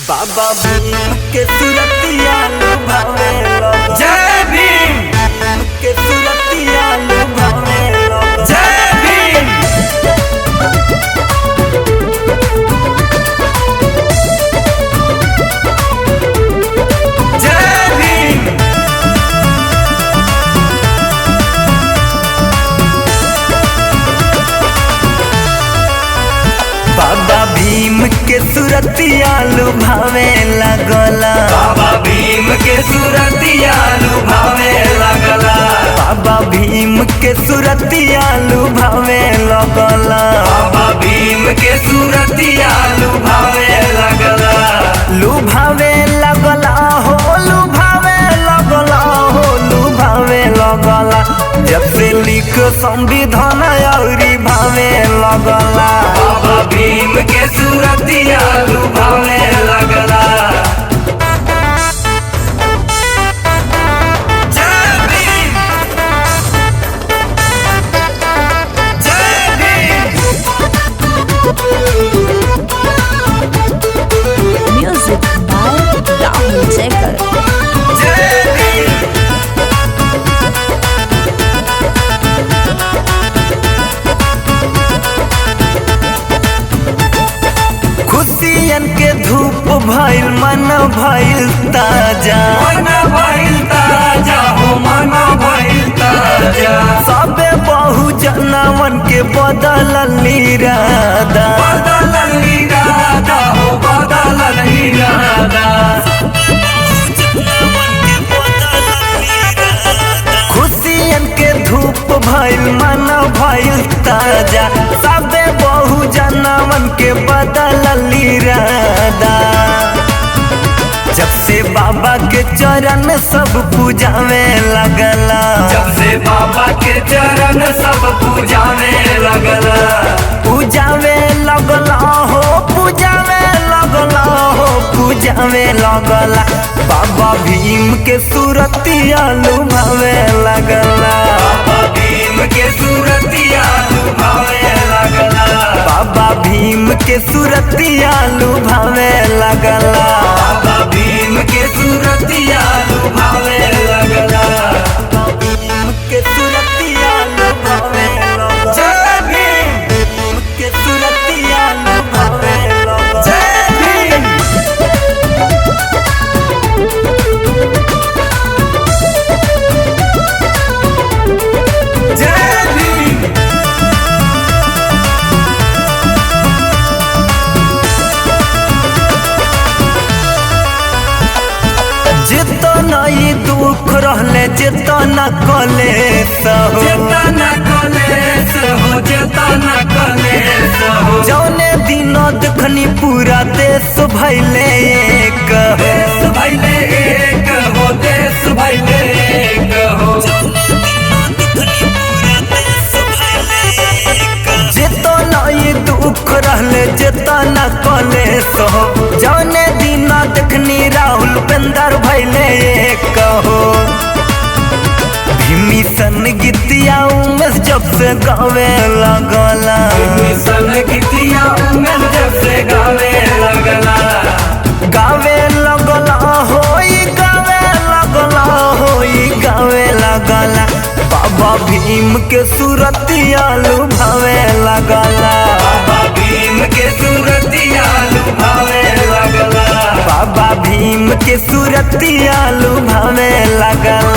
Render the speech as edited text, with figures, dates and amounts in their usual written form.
बाबा भीम के सुरतिया लुभावे लोग। जय भीम के सुरतिया लुभावे लोग। जय भीम जय भीम बाबा भीम के सुरतिया लुभावे लगला। बाबा भीम के सुरतिया लुभावे लगला। बाबा भीम के सुरतिया लुभावे लगला। बाबा भीम के सुरतिया लुभावे लगला। लुभावे लगला हो लुभावे लगला हो लुभावे लगला। जब से लिख संविधान औरी भावे लगला। बाबा भीम के सुरतिया लुभावे लगला। जय भीम जय Bhim Music by Rahul Jackal. जय भीम खुशियन के धूप भइल मन भइल ताजा। मन भइल ताजा हो मन भइल ताजा। सबे बहु जनवन के बदलल इरादा। बदलल इरादा हो बदलल इरादा। खुशियन के धूप भइल मन भइल ताजा। सबे बहु जनवन के बदलल इरादा। जब से बाबा के चरण सब पूजावे लगला। जब से बाबा के चरण सब पूजावे लगला। पूजावे लगला हो पूजावे लगला हो पूजावे लगला। बाबा भीम के सुरतिया लुभावे लगला। बाबा भीम के सुरतिया लुभावे लगला। बाबा भीम के सुरतिया लुभावे लगला। बाबा भीम के सुरतिया लुभावे लगला। भीम के सुरतिया लुभावे लगला। जय भीम भीम के सुरतिया लुभावे लगला। जय भीम जय भीम जितना ही दुख रहले जितना कलेश हो। जेतना कलेश हो जेतना कलेश हो। जौने दिनो देखनी पूरा देश भैले एक हो। देश भैले एक हो देश भैले एक हो। जितना ही दुख रहले जितना कलेश हो। जौने दिनो देखनी राहुल पेंदर भैले एक हो। भीमी सन गीतिया उमेश जब से गावे लगला। मिशन गीतिया उमेश जब से गावे लगला। गावे लगला होई गावे लगला होई गावे लगला। बाबा भीम के सुरतिया लुभावे लगला। बाबा भीम के सुरतिया लुभावे लगला। बाबा भीम के सुरतिया लुभावे लगला।